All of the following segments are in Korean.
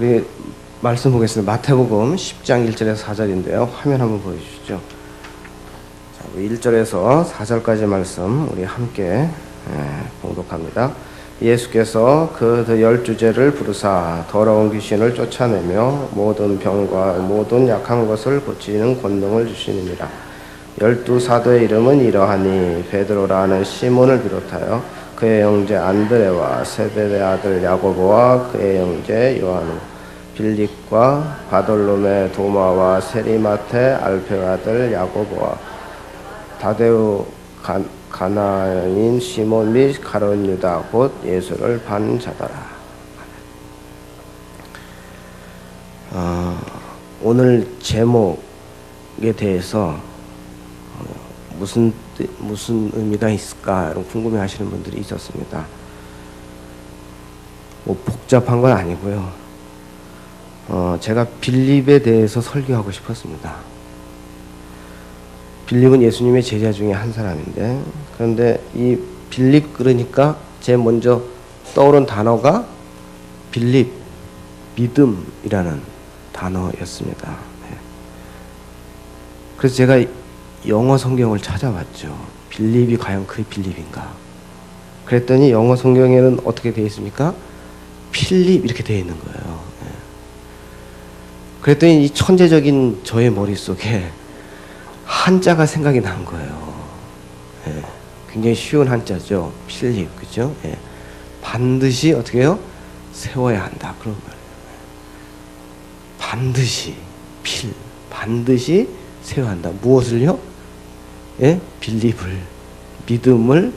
우리 말씀 보겠습니다. 마태복음 10장 1절에서 4절인데요. 화면 한번 보여주시죠. 자, 우리 1절에서 4절까지 말씀 우리 함께 봉독합니다. 예수께서 그 12제를 부르사 더러운 귀신을 쫓아내며 모든 병과 모든 약한 것을 고치는 권능을 주시느니라. 12사도의 이름은 이러하니 베드로라 하는 시몬을 비롯하여 그의 형제 안드레와 세베대 아들 야고보와 그의 형제 요한, 빌립과 바돌로메 도마와 세리마테 알페의 아들 야고보와 다데우 가나인 시몬 및 가룟 유다 곧 예수를 반 자더라. 오늘 제목에 대해서 무슨 의미가 있을까 궁금해하시는 분들이 있었습니다. 뭐 복잡한 건 아니고요. 제가 빌립에 대해서 설교하고 싶었습니다. 빌립은 예수님의 제자 중에 한 사람인데, 그런데 이 빌립 그러니까 제일 먼저 떠오른 단어가 빌립, 믿음이라는 단어였습니다. 그래서 제가 영어 성경을 찾아봤죠. 빌립이 과연 그 빌립인가? 그랬더니 영어 성경에는 어떻게 되어 있습니까? 필립 이렇게 되어 있는 거예요. 그랬더니 이 천재적인 저의 머릿속에 한자가 생각이 난 거예요. 굉장히 쉬운 한자죠. 필립, 그죠? 반드시 어떻게 해요? 세워야 한다. 그런 말이에요. 반드시, 반드시 세워야 한다. 무엇을요? 빌립을, 믿음을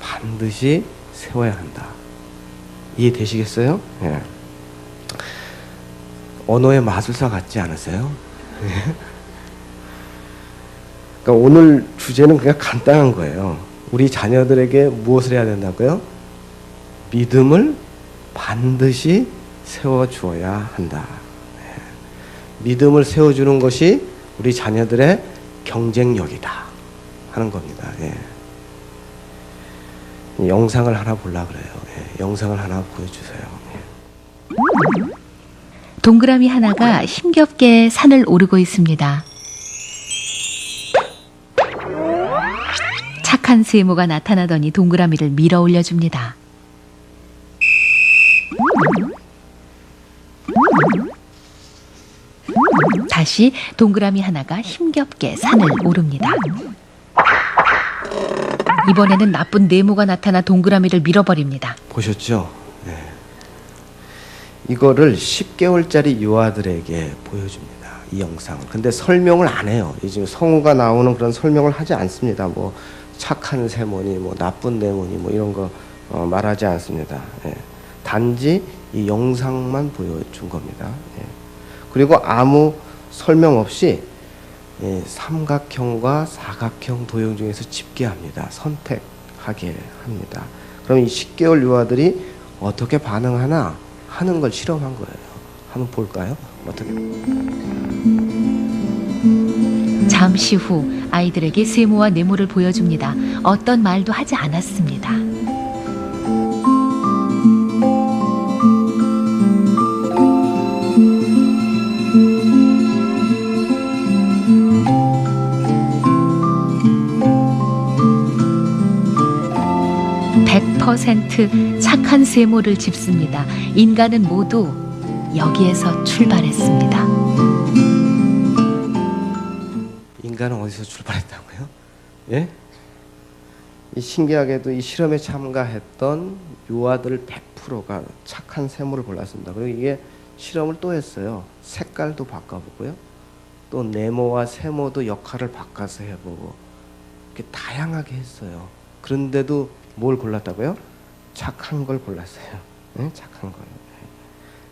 반드시 세워야 한다. 이해되시겠어요? 언어의 마술사 같지 않으세요? 그러니까 오늘 주제는 그냥 간단한 거예요. 우리 자녀들에게 무엇을 해야 된다고요? 믿음을 반드시 세워주어야 한다. 믿음을 세워주는 것이 우리 자녀들의 경쟁력이다 하는 겁니다. 영상을 하나 보려고 그래요. 영상을 하나 보여주세요. 동그라미 하나가 힘겹게 산을 오르고 있습니다. 착한 세모가 나타나더니 동그라미를 밀어 올려줍니다. 다시 동그라미 하나가 힘겹게 산을 오릅니다. 이번에는 나쁜 네모가 나타나 동그라미를 밀어버립니다. 보셨죠? 이거를 10개월짜리 유아들에게 보여줍니다. 이 영상. 근데 설명을 안 해요. 지금 성우가 나오는 그런 설명을 하지 않습니다. 뭐 착한 세모니, 뭐 나쁜 네모니, 뭐 이런 거 말하지 않습니다. 단지 이 영상만 보여준 겁니다. 그리고 아무 설명 없이 삼각형과 사각형 도형 중에서 집계합니다. 선택하게 합니다. 그럼 이 10개월 유아들이 어떻게 반응하나 하는 걸 실험한 거예요. 한번 볼까요? 어떻게? 잠시 후 아이들에게 세모와 네모를 보여줍니다. 어떤 말도 하지 않았습니다. %100% 착한 세모를 짚습니다. 인간은 모두 여기에서 출발했습니다. 인간은 어디서 출발했다고요? 이 신기하게도 이 실험에 참가했던 유아들 100%가 착한 세모를 골랐습니다. 그리고 이게 실험을 또 했어요. 색깔도 바꿔보고요. 또 네모와 세모도 역할을 바꿔서 해보고 이렇게 다양하게 했어요. 그런데도 뭘 골랐다고요? 착한 걸 골랐어요. 착한 걸.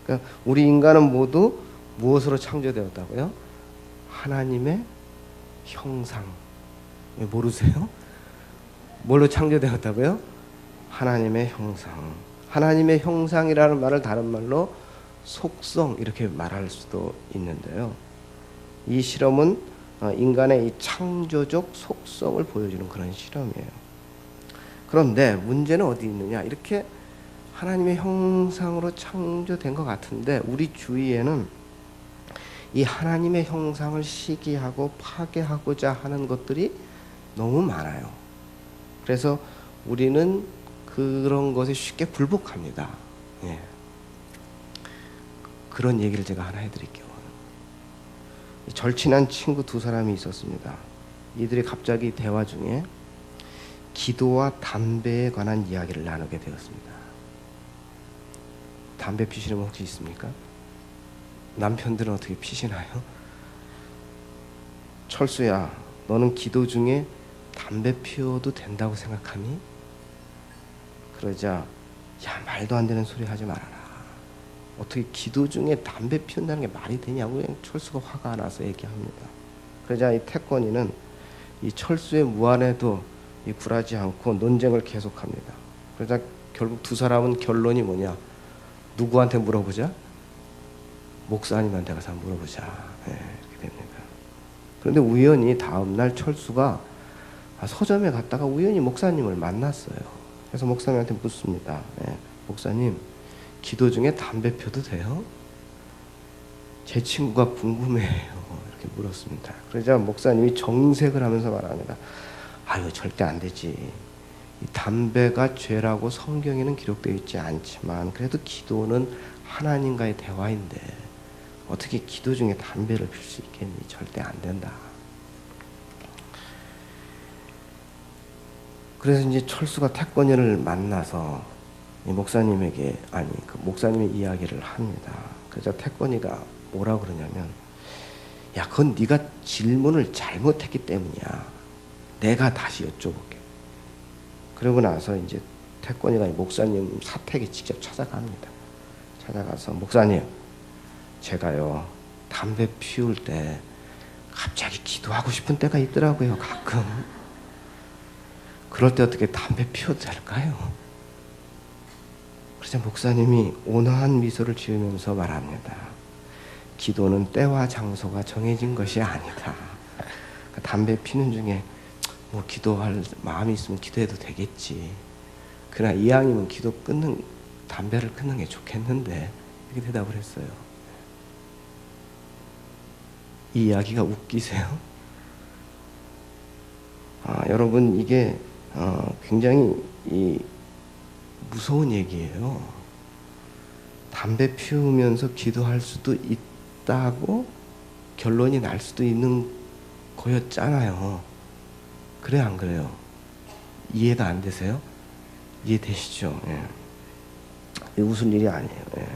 그러니까 우리 인간은 모두 무엇으로 창조되었다고요? 하나님의 형상. 모르세요? 뭘로 창조되었다고요? 하나님의 형상. 하나님의 형상이라는 말을 다른 말로 속성 이렇게 말할 수도 있는데요. 이 실험은 인간의 이 창조적 속성을 보여주는 그런 실험이에요. 그런데 문제는 어디 있느냐? 이렇게 하나님의 형상으로 창조된 것 같은데 우리 주위에는 이 하나님의 형상을 시기하고 파괴하고자 하는 것들이 너무 많아요. 그래서 우리는 그런 것에 쉽게 굴복합니다. 예. 그런 얘기를 제가 하나 해드릴게요. 절친한 친구 두 사람이 있었습니다. 이들이 갑자기 대화 중에 기도와 담배에 관한 이야기를 나누게 되었습니다. 담배 피시는 분 혹시 있습니까? 남편들은 어떻게 피시나요? 철수야, 너는 기도 중에 담배 피워도 된다고 생각하니? 그러자, 야, 말도 안 되는 소리 하지 말아라. 어떻게 기도 중에 담배 피운다는 게 말이 되냐고 철수가 화가 나서 얘기합니다. 그러자 이 태권이는 이 철수의 무안에도 굴하지 않고 논쟁을 계속합니다. 그러자 결국 두 사람은 결론이 뭐냐? 누구한테 물어보자? 목사님한테 가서 물어보자. 네, 이렇게 됩니다. 그런데 우연히 다음날 철수가 서점에 갔다가 우연히 목사님을 만났어요. 그래서 목사님한테 묻습니다. 네, 목사님, 기도 중에 담배 펴도 돼요? 제 친구가 궁금해요. 이렇게 물었습니다. 그러자 목사님이 정색을 하면서 말합니다. 아유, 절대 안 되지. 이 담배가 죄라고 성경에는 기록되어 있지 않지만 그래도 기도는 하나님과의 대화인데 어떻게 기도 중에 담배를 필 수 있겠니? 절대 안 된다. 그래서 이제 철수가 태권이를 만나서 이 목사님에게 그 목사님의 이야기를 합니다. 그래서 태권이가 뭐라 그러냐면, 야, 그건 네가 질문을 잘못했기 때문이야. 내가 다시 여쭤볼게. 그러고 나서 이제 태권이가 목사님 사택에 직접 찾아갑니다. 찾아가서 목사님, 제가요 담배 피울 때 갑자기 기도하고 싶은 때가 있더라고요. 가끔. 그럴 때 어떻게 담배 피워도 될까요? 그래서 목사님이 온화한 미소를 지으면서 말합니다. 기도는 때와 장소가 정해진 것이 아니다. 담배 피는 중에 뭐 기도할 마음이 있으면 기도해도 되겠지. 그러나 이왕이면 담배를 끊는 게 좋겠는데, 이렇게 대답을 했어요. 이 이야기가 웃기세요? 여러분, 이게 굉장히 무서운 얘기예요. 담배 피우면서 기도할 수도 있다고 결론이 날 수도 있는 거였잖아요. 그래요, 안 그래요? 이해가 안 되세요? 이해되시죠? 예. 웃을 일이 아니에요. 예.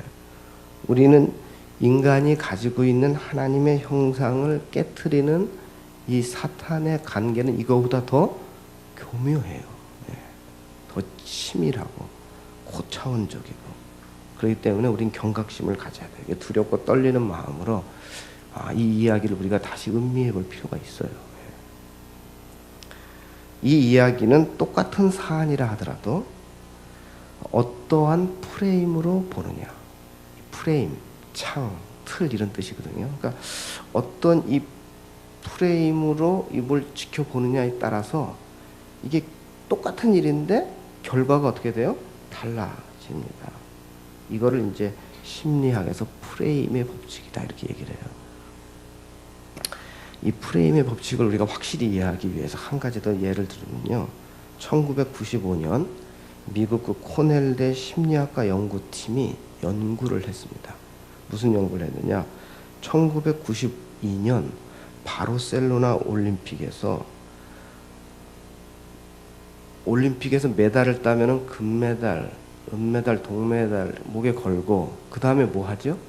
우리는 인간이 가지고 있는 하나님의 형상을 깨트리는 이 사탄의 관계는 이거보다 더 교묘해요. 예. 더 치밀하고 고차원적이고, 그렇기 때문에 우린 경각심을 가져야 돼요. 두렵고 떨리는 마음으로 이 이야기를 우리가 다시 음미해 볼 필요가 있어요. 이 이야기는 똑같은 사안이라 하더라도 어떠한 프레임으로 보느냐, 프레임, 창, 틀 이런 뜻이거든요. 그러니까 어떤 이 프레임으로 이걸 지켜보느냐에 따라서 이게 똑같은 일인데 결과가 어떻게 돼요? 달라집니다. 이거를 이제 심리학에서 프레임의 법칙이다 이렇게 얘기를 해요. 이 프레임의 법칙을 우리가 확실히 이해하기 위해서 한 가지 더 예를 들면요. 1995년 미국 그 코넬대 심리학과 연구팀이 연구를 했습니다. 무슨 연구를 했느냐? 1992년 바르셀로나 올림픽에서 메달을 따면은 금메달, 은메달, 동메달 목에 걸고 그 다음에 뭐 하죠?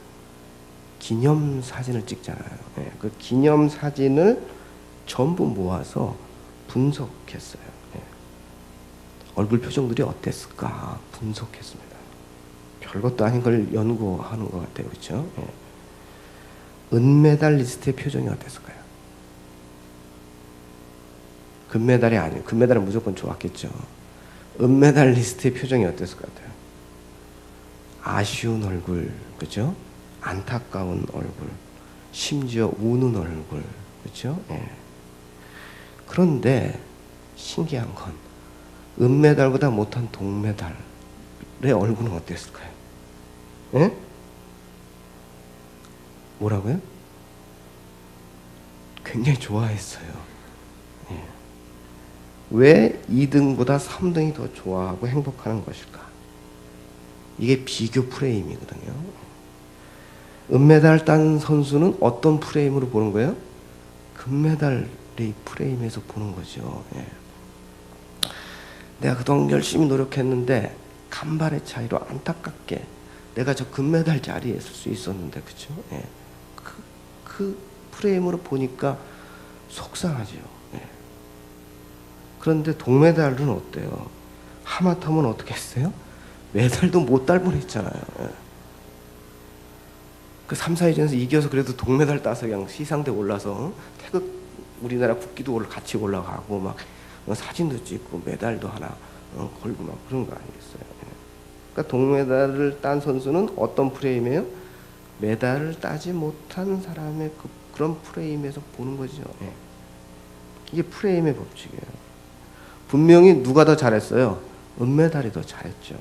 기념 사진을 찍잖아요. 네, 그 기념 사진을 전부 모아서 분석했어요. 네. 얼굴 표정들이 어땠을까 분석했습니다. 별것도 아닌 걸 연구하는 것 같아요, 그렇죠? 네. 은메달리스트의 표정이 어땠을까요? 금메달이 아니에요. 금메달은 무조건 좋았겠죠. 은메달리스트의 표정이 어땠을 것 같아요? 아쉬운 얼굴, 그렇죠? 안타까운 얼굴, 심지어 우는 얼굴, 그렇죠? 예. 그런데 신기한 건 은메달보다 못한 동메달, 얼굴은 어땠을까요? 예? 뭐라고요? 굉장히 좋아했어요. 예. 왜 2등보다 3등이 더 좋아하고 행복하는 것일까? 이게 비교 프레임이거든요. 은메달 딴 선수는 어떤 프레임으로 보는 거예요? 금메달의 프레임에서 보는 거죠. 예. 내가 그동안 열심히 노력했는데 간발의 차이로 안타깝게 내가 저 금메달 자리에 있을 수 있었는데, 그렇죠? 예. 그 프레임으로 보니까 속상하죠. 예. 그런데 동메달은 어때요? 하마터면 어떻게 했어요? 메달도 못 딸 뻔했잖아요. 예. 그 3, 4위전에서 이겨서 그래도 동메달 따서 그냥 시상대 올라서 태극 우리나라 국기도 같이 올라가고 막 사진도 찍고 메달도 하나 걸고 막 그런 거 아니겠어요? 예. 그러니까 동메달을 딴 선수는 어떤 프레임이에요? 메달을 따지 못한 사람의 그런 프레임에서 보는 거죠. 예. 이게 프레임의 법칙이에요. 분명히 누가 더 잘했어요? 은메달이 더 잘했죠.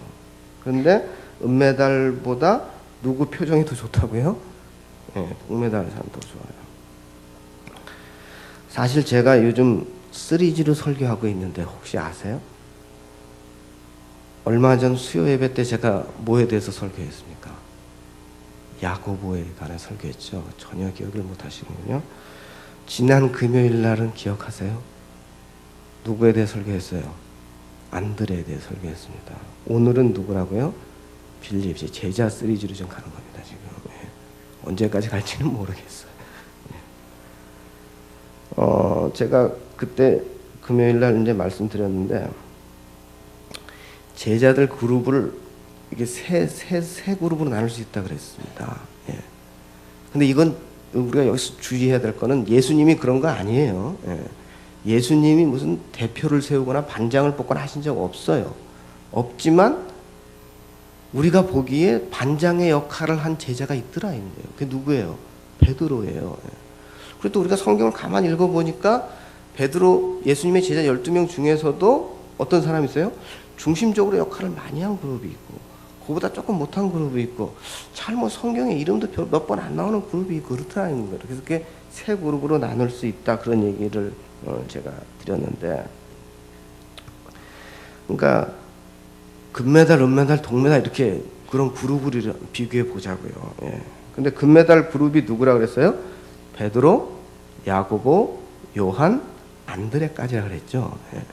그런데 은메달보다 누구 표정이 더 좋다고요? 예, 동메달 사람 더 좋아요. 사실 제가 요즘 3G로 설교하고 있는데 혹시 아세요? 얼마 전 수요 예배 때 제가 뭐에 대해서 설교했습니까? 야고보에 관해 설교했죠. 전혀 기억을 못 하시는군요. 지난 금요일 날은 기억하세요? 누구에 대해 설교했어요? 안드레에 대해 설교했습니다. 오늘은 누구라고요? 빌립, 제자 3G로 좀 가는 겁니다, 지금. 예. 언제까지 갈지는 모르겠어요. 예. 제가 그때 금요일 날 이제 말씀드렸는데, 제자들 그룹을 이게 세 그룹으로 나눌 수 있다 그랬습니다. 예. 근데 이건 우리가 여기서 주의해야 될 거는 예수님이 그런 거 아니에요. 예. 예수님이 무슨 대표를 세우거나 반장을 뽑거나 하신 적 없어요. 없지만 우리가 보기에 반장의 역할을 한 제자가 있더라 이거예요. 그게 누구예요? 베드로예요. 예. 그래도 우리가 성경을 가만히 읽어보니까 베드로, 예수님의 제자 12명 중에서도 어떤 사람이 있어요? 중심적으로 역할을 많이 한 그룹이 있고, 그보다 조금 못한 그룹이 있고, 잘 뭐 성경에 이름도 몇 번 안 나오는 그룹이 있고 그렇더라는 거예요. 그래서 그게 세 그룹으로 나눌 수 있다, 그런 얘기를 제가 드렸는데, 그러니까 금메달, 은메달, 동메달 이렇게 그런 그룹을 비교해 보자고요. 예. 근데 금메달 그룹이 누구라 그랬어요? 베드로, 야고보, 요한, 안드레까지라 그랬죠. 예.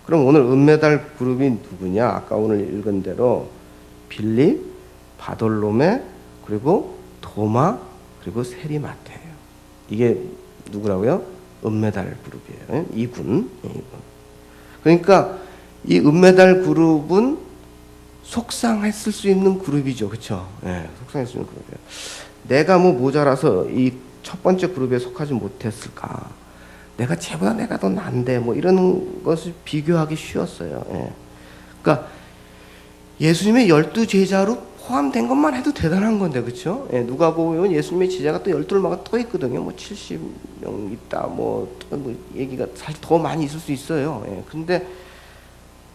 그럼 오늘 은메달 그룹이 누구냐? 아까 오늘 읽은 대로 빌립, 바돌로메, 그리고 도마, 그리고 세리마테예요. 이게 누구라고요? 은메달 그룹이에요. 2군. 그러니까 이 은메달 그룹은 속상했을 수 있는 그룹이죠. 그렇죠? 네, 속상했을 수 있는 그룹이에요. 내가 뭐 모자라서 이 첫 번째 그룹에 속하지 못했을까? 내가 쟤보다 내가 더 난데 뭐 이런 것을 비교하기 쉬웠어요. 예. 그러니까 예수님의 12제자로 포함된 것만 해도 대단한 건데, 그렇죠? 예, 누가 보면 예수님의 제자가 또 12마가 또 있거든요. 뭐 70명 있다, 뭐 얘기가 사실 더 많이 있을 수 있어요. 예. 근데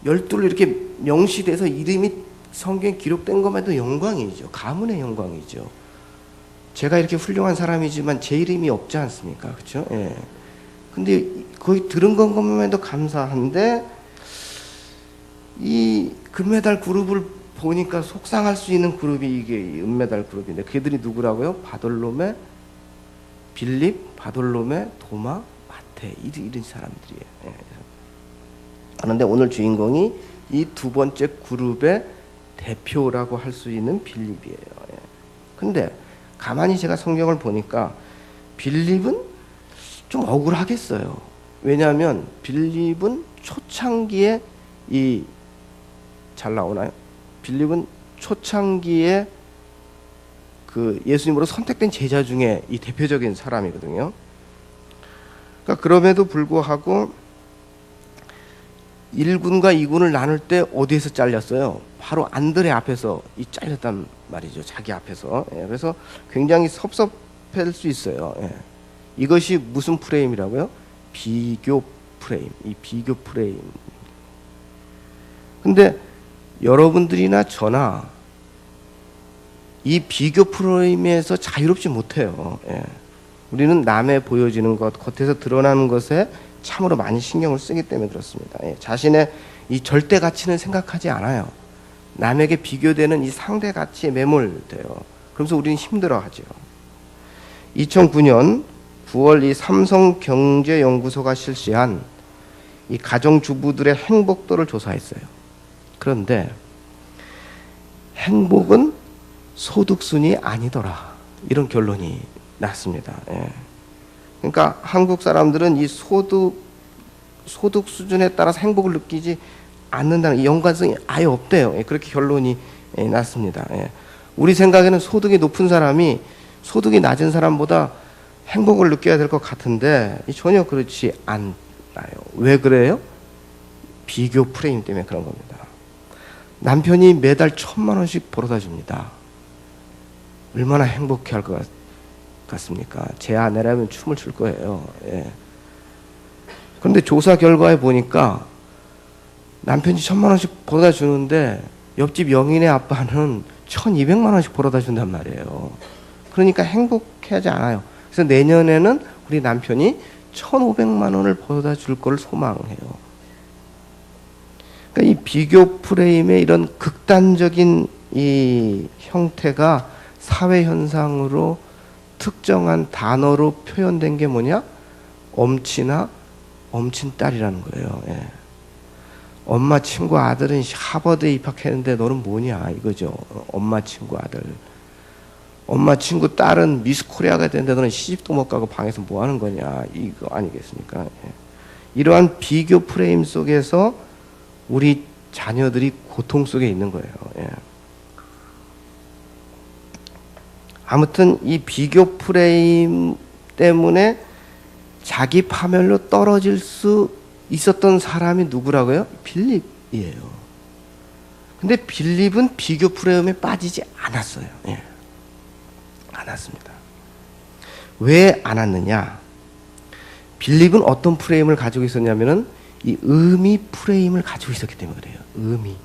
12를 이렇게 명시돼서 이름이 성경에 기록된 것만 해도 영광이죠. 가문의 영광이죠. 제가 이렇게 훌륭한 사람이지만 제 이름이 없지 않습니까? 그렇죠? 예. 근데 거의 들은 것만 해도 감사한데, 이 금메달 그룹을 보니까 속상할 수 있는 그룹이 이게 은메달 그룹인데, 그들이 누구라고요? 바돌로메, 빌립, 바돌로메, 도마, 마테, 이런 사람들이에요. 예. 그런데 오늘 주인공이 이 두 번째 그룹의 대표라고 할 수 있는 빌립이에요. 예. 근데 가만히 제가 성경을 보니까 빌립은 좀 억울하겠어요. 왜냐하면 빌립은 초창기에 잘 나오나요? 빌립은 초창기에 그 예수님으로 선택된 제자 중에 이 대표적인 사람이거든요. 그러니까 그럼에도 불구하고 1군과 2군을 나눌 때 어디에서 잘렸어요? 바로 안드레 앞에서 잘렸단 말이죠. 자기 앞에서. 예, 그래서 굉장히 섭섭할 수 있어요. 예. 이것이 무슨 프레임이라고요? 비교 프레임. 이 비교 프레임. 근데 여러분들이나 저나 이 비교 프레임에서 자유롭지 못해요. 예. 우리는 남의 보여지는 것, 겉에서 드러나는 것에 참으로 많이 신경을 쓰기 때문에 그렇습니다. 예. 자신의 이 절대 가치는 생각하지 않아요. 남에게 비교되는 이 상대 가치에 매몰돼요. 그러면서 우리는 힘들어하죠. 2009년 9월 이 삼성경제연구소가 실시한 이 가정주부들의 행복도를 조사했어요. 그런데 행복은 소득순이 아니더라. 이런 결론이 났습니다. 예. 그러니까 한국 사람들은 이 소득 수준에 따라서 행복을 느끼지 않는다는 이 연관성이 아예 없대요. 예. 그렇게 결론이 났습니다. 예. 우리 생각에는 소득이 높은 사람이 소득이 낮은 사람보다 행복을 느껴야 될 것 같은데 전혀 그렇지 않아요. 왜 그래요? 비교 프레임 때문에 그런 겁니다. 남편이 매달 1,000만 원씩 벌어다 줍니다. 얼마나 행복해 할 것 같습니까? 제 아내라면 춤을 출 거예요. 예. 그런데 조사 결과에 보니까 남편이 1,000만 원씩 벌어다 주는데 옆집 영인의 아빠는 1,200만 원씩 벌어다 준단 말이에요. 그러니까 행복하지 않아요. 그래서 내년에는 우리 남편이 1,500만 원을 벌어다 줄 걸 소망해요. 그러니까 이 비교 프레임의 이런 극단적인 이 형태가 사회 현상으로 특정한 단어로 표현된 게 뭐냐? 엄친아, 엄친딸이라는 거예요. 예. 엄마 친구 아들은 하버드에 입학했는데 너는 뭐냐 이거죠. 엄마 친구 아들. 엄마 친구 딸은 미스 코리아가 됐는데 너는 시집도 못 가고 방에서 뭐 하는 거냐 이거 아니겠습니까? 예. 이러한 비교 프레임 속에서 우리 자녀들이 고통 속에 있는 거예요. 예. 아무튼 이 비교 프레임 때문에 자기 파멸로 떨어질 수 있었던 사람이 누구라고요? 빌립이에요. 근데 빌립은 비교 프레임에 빠지지 않았어요. 예. 않았습니다. 왜 안 왔느냐? 빌립은 어떤 프레임을 가지고 있었냐면은 이 의미 프레임을 가지고 있었기 때문에 그래요. 의미.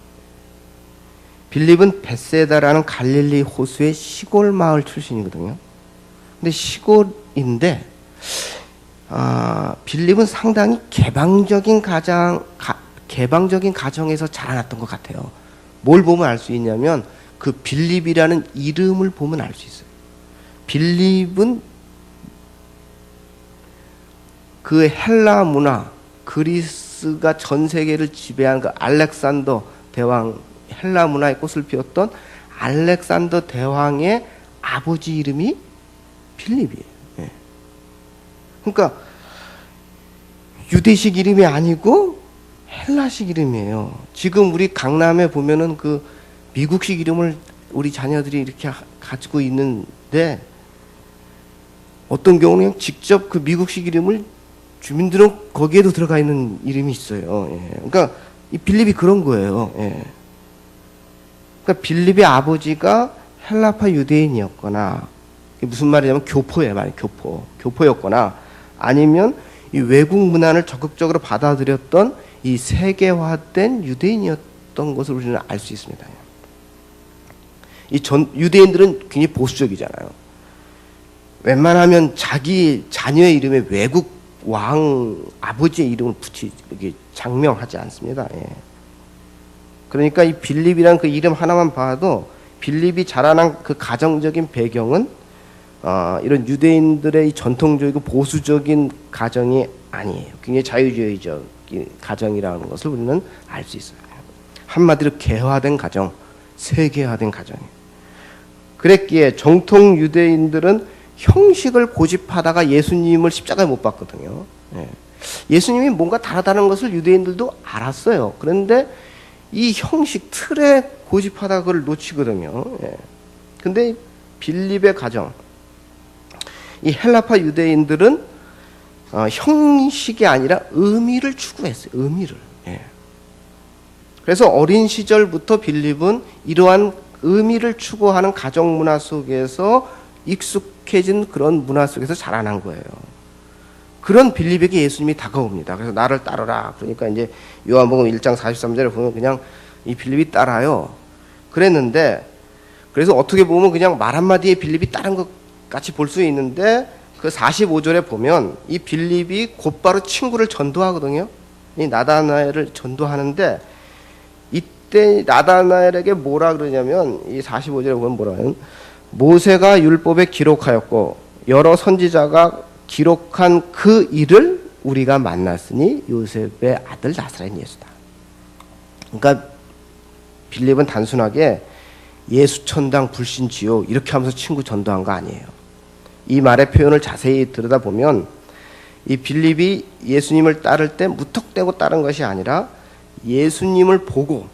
빌립은 벳세다라는 갈릴리 호수의 시골 마을 출신이거든요. 근데 시골인데 빌립은 상당히 개방적인 가정에서 자라났던 것 같아요. 뭘 보면 알 수 있냐면 그 빌립이라는 이름을 보면 알 수 있어요. 빌립은 그 헬라 문화, 그리스가 전 세계를 지배한 그 알렉산더 대왕, 헬라 문화의 꽃을 피웠던 알렉산더 대왕의 아버지 이름이 빌립이에요. 예. 그러니까 유대식 이름이 아니고 헬라식 이름이에요. 지금 우리 강남에 보면은 그 미국식 이름을 우리 자녀들이 이렇게 가지고 있는데 어떤 경우는 직접 그 미국식 이름을 주민들은 거기에도 들어가 있는 이름이 있어요. 예. 그러니까 이 빌립이 그런 거예요. 예. 그러니까 빌립의 아버지가 헬라파 유대인이었거나 무슨 말이냐면 교포예요. 교포였거나 아니면 이 외국 문화를 적극적으로 받아들였던 이 세계화된 유대인이었던 것을 우리는 알 수 있습니다. 이 유대인들은 굉장히 보수적이잖아요. 웬만하면 자기 자녀의 이름에 외국 왕 아버지의 이름을 장명하지 않습니다. 예. 그러니까 이 빌립이란 그 이름 하나만 봐도 빌립이 자라난 그 가정적인 배경은 이런 유대인들의 이 전통적이고 보수적인 가정이 아니에요. 굉장히 자유주의적인 가정이라는 것을 우리는 알 수 있어요. 한마디로 개화된 가정, 세계화된 가정이에요. 그랬기에 정통 유대인들은 형식을 고집하다가 예수님을 십자가에 못 박거든요. 예. 예수님이 뭔가 다르다는 것을 유대인들도 알았어요. 그런데 이 형식 틀에 고집하다가 그걸 놓치거든요. 예. 근데 빌립의 가정, 이 헬라파 유대인들은 형식이 아니라 의미를 추구했어요. 의미를. 예. 그래서 어린 시절부터 빌립은 이러한 의미를 추구하는 가정 문화 속에서 익숙해진 그런 문화 속에서 자라난 거예요. 그런 빌립에게 예수님이 다가옵니다. 그래서 나를 따르라. 그러니까 이제 요한복음 1장 43절에 보면 그냥 이 빌립이 따라요. 그랬는데 그래서 어떻게 보면 그냥 말 한마디에 빌립이 따른 것 같이 볼 수 있는데 그 45절에 보면 이 빌립이 곧바로 친구를 전도하거든요. 이 나다나엘을 전도하는데 이때 나다나엘에게 뭐라 그러냐면 이 45절에 보면 뭐라 하냐면 모세가 율법에 기록하였고 여러 선지자가 기록한 그 일을 우리가 만났으니 요셉의 아들 나사렛 예수다. 그러니까 빌립은 단순하게 예수 천당 불신 지옥 이렇게 하면서 친구 전도한 거 아니에요. 이 말의 표현을 자세히 들여다보면 이 빌립이 예수님을 따를 때 무턱대고 따른 것이 아니라 예수님을 보고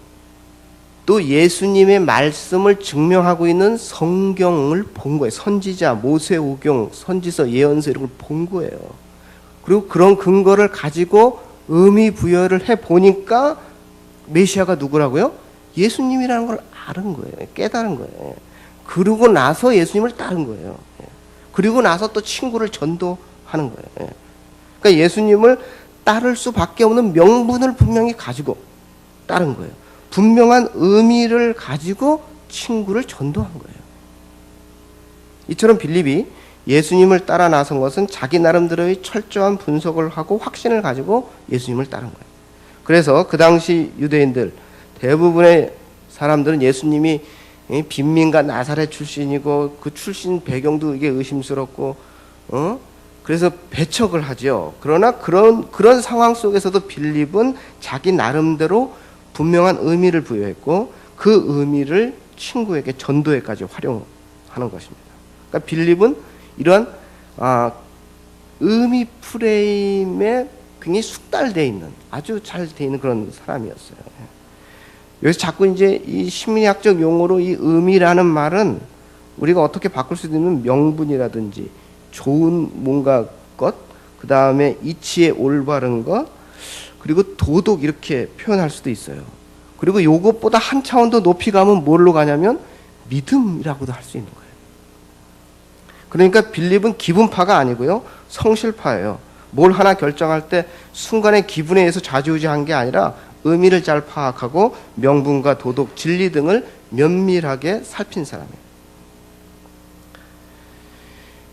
또 예수님의 말씀을 증명하고 있는 성경을 본 거예요. 선지자, 모세오경, 선지서, 예언서 이런 걸 본 거예요. 그리고 그런 근거를 가지고 의미 부여를 해 보니까 메시아가 누구라고요? 예수님이라는 걸 아는 거예요. 깨달은 거예요. 그러고 나서 예수님을 따른 거예요. 그리고 나서 또 친구를 전도하는 거예요. 그러니까 예수님을 따를 수밖에 없는 명분을 분명히 가지고 따른 거예요. 분명한 의미를 가지고 친구를 전도한 거예요. 이처럼 빌립이 예수님을 따라 나선 것은 자기 나름대로의 철저한 분석을 하고 확신을 가지고 예수님을 따른 거예요. 그래서 그 당시 유대인들 대부분의 사람들은 예수님이 빈민가 나사렛 출신이고 그 출신 배경도 이게 의심스럽고 그래서 배척을 하죠. 그러나 그런 상황 속에서도 빌립은 자기 나름대로 분명한 의미를 부여했고 그 의미를 친구에게 전도에까지 활용하는 것입니다. 그러니까 빌립은 이러한 의미 프레임에 굉장히 숙달되어 있는 아주 잘 되어 있는 그런 사람이었어요. 여기서 자꾸 이제 이 심리학적 용어로 이 의미라는 말은 우리가 어떻게 바꿀 수 있는 명분이라든지 좋은 뭔가 것, 그 다음에 이치의 올바른 것, 그리고 도덕 이렇게 표현할 수도 있어요. 그리고 이것보다 한 차원 더 높이 가면 뭘로 가냐면 믿음이라고도 할 수 있는 거예요. 그러니까 빌립은 기분파가 아니고요. 성실파예요. 뭘 하나 결정할 때 순간의 기분에 의해서 좌지우지한 게 아니라 의미를 잘 파악하고 명분과 도덕, 진리 등을 면밀하게 살핀 사람이에요.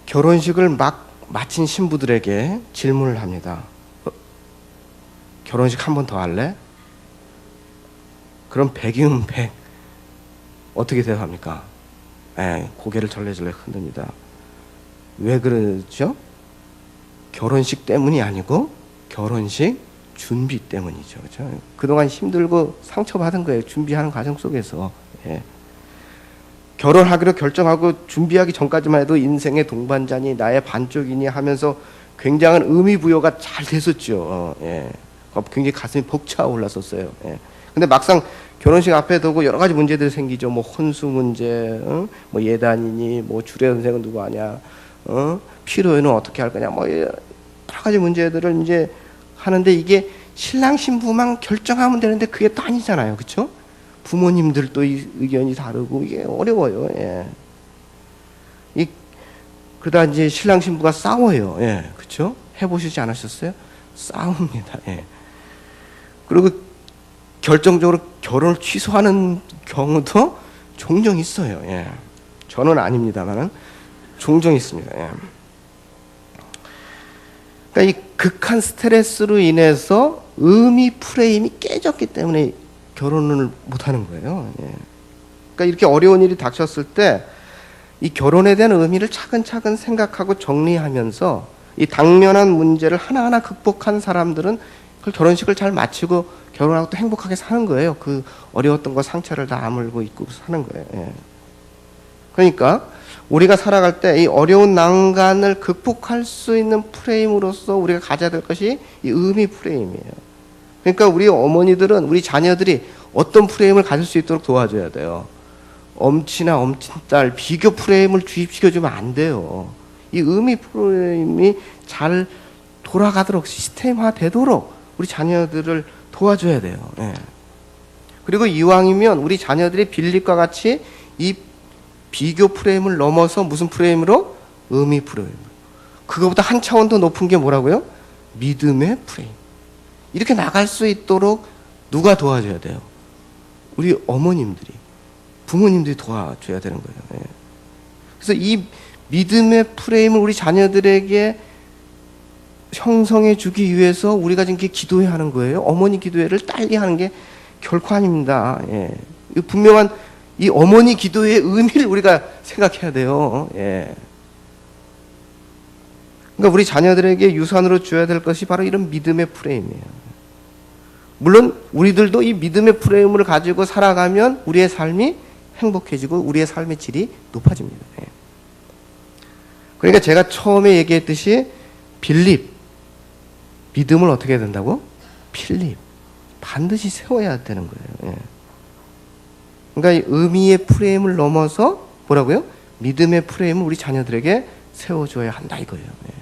결혼식을 막 마친 신부들에게 질문을 합니다. 결혼식 한 번 더 할래? 그럼 100이면 100 어떻게 대답합니까? 고개를 절레절레 흔듭니다. 왜 그러죠? 결혼식 때문이 아니고 결혼식 준비 때문이죠. 그렇죠? 그동안 힘들고 상처받은 거예요. 준비하는 과정 속에서. 결혼하기로 결정하고 준비하기 전까지만 해도 인생의 동반자니 나의 반쪽이니 하면서 굉장한 의미 부여가 잘 됐었죠. 굉장히 가슴이 벅차 올랐었어요. 근데 막상 결혼식 앞에 두고 여러 가지 문제들이 생기죠. 뭐 혼수 문제, 뭐 예단이니, 뭐 주례 선생은 누구 아냐, 피로연은 어떻게 할 거냐, 뭐 여러 가지 문제들을 이제 하는데 이게 신랑 신부만 결정하면 되는데 그게 또 아니잖아요, 그렇죠? 부모님들도 의견이 다르고 이게 어려워요. 그러다 이제 신랑 신부가 싸워요. 그렇죠? 해보시지 않으셨어요? 싸웁니다. 그리고 결정적으로 결혼을 취소하는 경우도 종종 있어요. 저는 아닙니다만은 종종 있습니다. 그러니까 이 극한 스트레스로 인해서 의미 프레임이 깨졌기 때문에 결혼을 못하는 거예요. 그러니까 이렇게 어려운 일이 닥쳤을 때 이 결혼에 대한 의미를 차근차근 생각하고 정리하면서 이 당면한 문제를 하나하나 극복한 사람들은 그 결혼식을 잘 마치고 결혼하고 또 행복하게 사는 거예요. 그 어려웠던 거 상처를 다 아물고 있고 사는 거예요. 그러니까 우리가 살아갈 때 이 어려운 난간을 극복할 수 있는 프레임으로서 우리가 가져야 될 것이 이 의미 프레임이에요. 그러니까 우리 어머니들은 우리 자녀들이 어떤 프레임을 가질 수 있도록 도와줘야 돼요. 엄친아 엄친딸 비교 프레임을 주입시켜주면 안 돼요. 이 의미 프레임이 잘 돌아가도록 시스템화 되도록 우리 자녀들을 도와줘야 돼요. 그리고 이왕이면 우리 자녀들이 빌립과 같이 이 비교 프레임을 넘어서 무슨 프레임으로? 의미 프레임. 그거보다 한 차원 더 높은 게 뭐라고요? 믿음의 프레임. 이렇게 나갈 수 있도록 누가 도와줘야 돼요? 우리 어머님들이, 부모님들이 도와줘야 되는 거예요. 예. 그래서 이 믿음의 프레임을 우리 자녀들에게 형성해 주기 위해서 우리가 지금 이렇게 기도해야 하는 거예요. 어머니 기도회를 딸이 하는 게 결코 아닙니다. 예. 이 분명한 이 어머니 기도의 의미를 우리가 생각해야 돼요. 예. 그러니까 우리 자녀들에게 유산으로 줘야 될 것이 바로 이런 믿음의 프레임이에요. 물론 우리들도 이 믿음의 프레임을 가지고 살아가면 우리의 삶이 행복해지고 우리의 삶의 질이 높아집니다. 예. 그러니까 제가 처음에 얘기했듯이 빌립, 믿음을 어떻게 해야 된다고? 필립, 반드시 세워야 되는 거예요. 예. 그러니까 이 의미의 프레임을 넘어서 뭐라고요? 믿음의 프레임을 우리 자녀들에게 세워줘야 한다 이거예요. 예.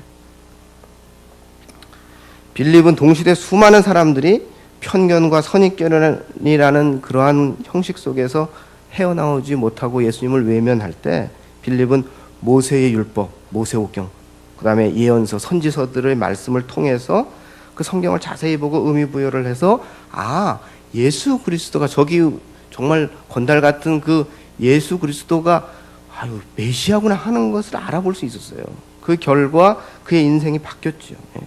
빌립은 동시대 수많은 사람들이 편견과 선입견이라는 그러한 형식 속에서 헤어나오지 못하고 예수님을 외면할 때 빌립은 모세의 율법, 모세오경, 그 다음에 예언서, 선지서들의 말씀을 통해서 그 성경을 자세히 보고 의미 부여를 해서 아, 예수 그리스도가 저기 정말 건달 같은 그 예수 그리스도가 아유 메시아구나 하는 것을 알아볼 수 있었어요. 그 결과 그의 인생이 바뀌었죠. 예.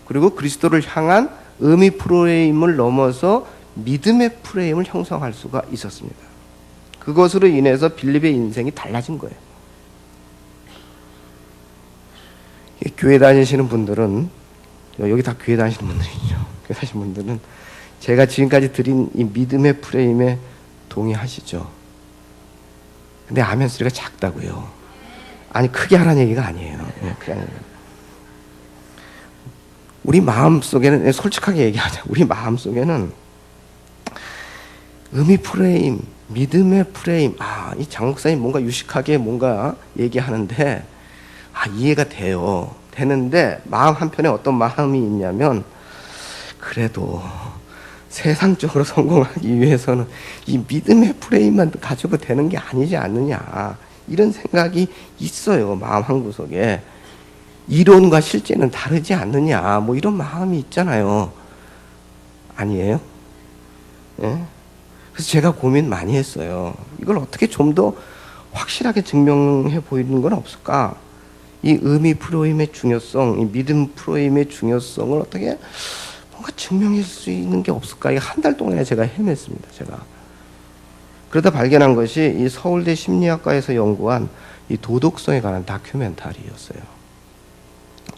그리고 그리스도를 향한 의미 프레임을 넘어서 믿음의 프레임을 형성할 수가 있었습니다. 그것으로 인해서 빌립의 인생이 달라진 거예요. 교회 다니시는 분들은, 여기 다 교회 다니시는 분들이죠. 교회 다니시는 분들은 제가 지금까지 드린 이 믿음의 프레임에 동의하시죠? 근데 아멘 소리가 작다고요. 아니 크게 하라는 얘기가 아니에요. 크게 하는 얘기가. 우리 마음속에는, 솔직하게 얘기하자. 우리 마음속에는 의미 프레임, 믿음의 프레임, 이 장 목사님 뭔가 유식하게 뭔가 얘기하는데 이해가 돼요. 되는데 마음 한편에 어떤 마음이 있냐면 그래도 세상적으로 성공하기 위해서는 이 믿음의 프레임만 가지고 되는 게 아니지 않느냐, 이런 생각이 있어요. 마음 한구석에. 이론과 실제는 다르지 않느냐, 뭐 이런 마음이 있잖아요. 아니에요? 예? 그래서 제가 고민 많이 했어요. 이걸 어떻게 좀 더 확실하게 증명해 보이는 건 없을까? 이 의미 프레임의 중요성, 이 믿음 프레임의 중요성을 어떻게 뭔가 증명할 수 있는 게 없을까? 이게 한 달 동안에 제가 헤맸습니다. 제가. 그러다 발견한 것이 이 서울대 심리학과에서 연구한 이 도덕성에 관한 다큐멘터리였어요.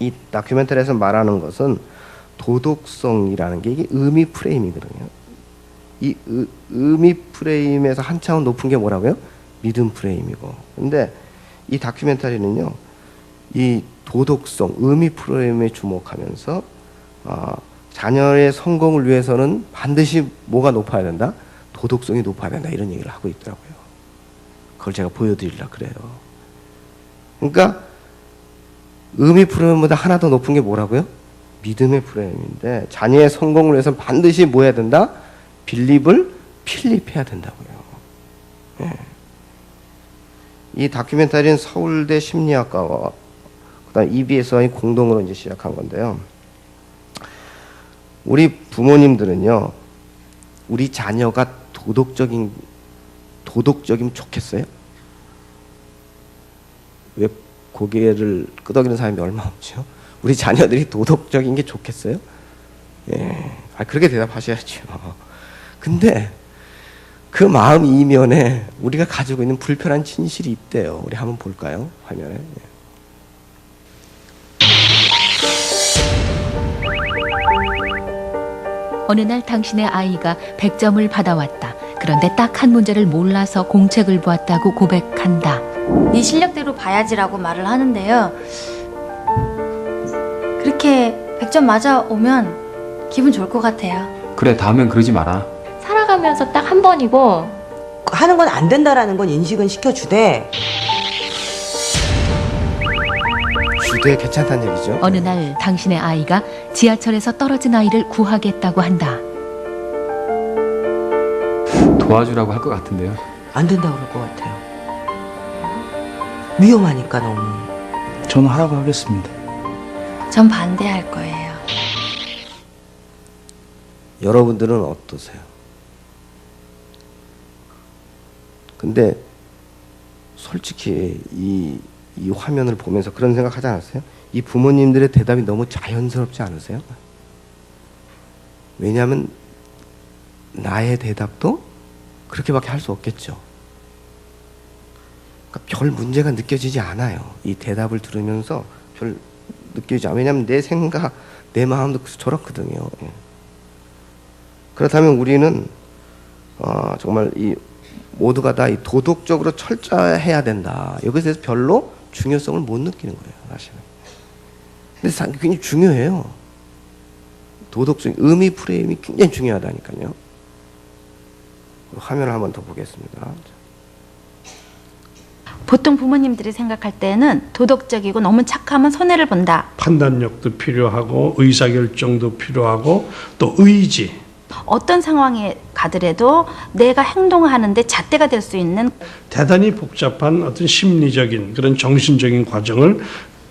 이 다큐멘터리에서 말하는 것은 도덕성이라는 게 이게 의미 프레임이거든요. 이 의미 프레임에서 한 차원 높은 게 뭐라고요? 믿음 프레임이고. 근데 이 다큐멘터리는요, 이 도덕성, 의미 프레임에 주목하면서 자녀의 성공을 위해서는 반드시 뭐가 높아야 된다? 도덕성이 높아야 된다, 이런 얘기를 하고 있더라고요. 그걸 제가 보여드리려고 그래요. 그러니까 의미 프레임보다 하나 더 높은 게 뭐라고요? 믿음의 프레임인데 자녀의 성공을 위해서는 반드시 뭐 해야 된다? 빌립을 필립해야 된다고요. 예. 이 다큐멘터리는 서울대 심리학과와 그다음 EBS와의 공동으로 이제 시작한 건데요. 우리 부모님들은요, 우리 자녀가 도덕적이면 좋겠어요? 왜 고개를 끄덕이는 사람이 얼마 없죠? 우리 자녀들이 도덕적인 게 좋겠어요? 예, 그렇게 대답하셔야죠. 근데 그 마음 이면에 우리가 가지고 있는 불편한 진실이 있대요. 우리 한번 볼까요? 화면에. 예. 어느 날 당신의 아이가 100점을 받아왔다. 그런데 딱 한 문제를 몰라서 공책을 보았다고 고백한다. 네 실력대로 봐야지라고 말을 하는데요. 그렇게 100점 맞아오면 기분 좋을 것 같아요. 그래, 다음엔 그러지 마라. 살아가면서 딱 한 번이고 하는 건 안 된다라는 건 인식은 시켜주되 주대 괜찮다는 얘기죠. 어느 날 당신의 아이가 지하철에서 떨어진 아이를 구하겠다고 한다. 도와주라고 할 것 같은데요. 안 된다고 그럴 것 같아요. 위험하니까 너무. 저는 하라고 하겠습니다. 전 반대할 거예요. 여러분들은 어떠세요? 근데 솔직히 이 화면을 보면서 그런 생각 하지 않았어요? 이 부모님들의 대답이 너무 자연스럽지 않으세요? 왜냐하면 나의 대답도 그렇게밖에 할 수 없겠죠. 그러니까 별 문제가 느껴지지 않아요. 이 대답을 들으면서 별 느껴지지 않아요. 왜냐하면 내 생각, 내 마음도 저렇거든요. 예. 그렇다면 우리는 정말 이 모두가 다 이 도덕적으로 철저해야 된다. 여기에 대해서 별로 중요성을 못 느끼는 거예요, 사실은. 근데 굉장히 중요해요. 도덕적 의미 프레임이 굉장히 중요하다니까요. 화면을 한번 더 보겠습니다. 보통 부모님들이 생각할 때는 도덕적이고 너무 착하면 손해를 본다. 판단력도 필요하고 의사결정도 필요하고 또 의지. 어떤 상황에 가더라도 내가 행동하는데 잣대가 될 수 있는 대단히 복잡한 어떤 심리적인 그런 정신적인 과정을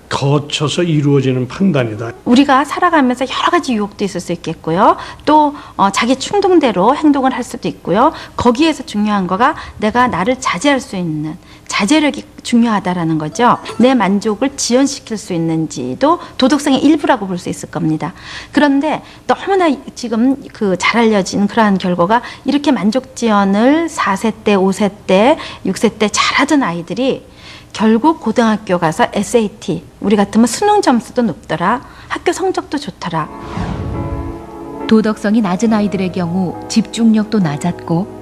거쳐서 이루어지는 판단이다. 우리가 살아가면서 여러 가지 유혹도 있을 수 있겠고요. 또 자기 충동대로 행동을 할 수도 있고요. 거기에서 중요한 거가 내가 나를 자제할 수 있는 자제력이 중요하다라는 거죠. 내 만족을 지연시킬 수 있는지도 도덕성의 일부라고 볼 수 있을 겁니다. 그런데 너무나 지금 잘 알려진 그러한 결과가 이렇게 만족 지연을 4세 때, 5세 때, 6세 때 잘하던 아이들이 결국 고등학교 가서 SAT, 우리 같으면 수능 점수도 높더라, 학교 성적도 좋더라. 도덕성이 낮은 아이들의 경우 집중력도 낮았고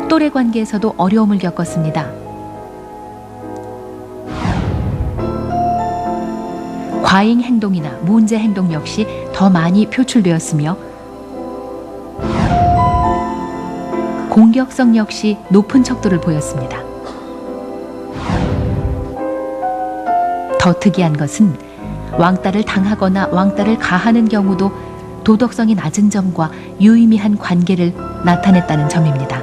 또래 관계에서도 어려움을 겪었습니다. 과잉 행동이나 문제 행동 역시 더 많이 표출되었으며 공격성 역시 높은 척도를 보였습니다. 더 특이한 것은 왕따를 당하거나 왕따를 가하는 경우도 도덕성이 낮은 점과 유의미한 관계를 나타냈다는 점입니다.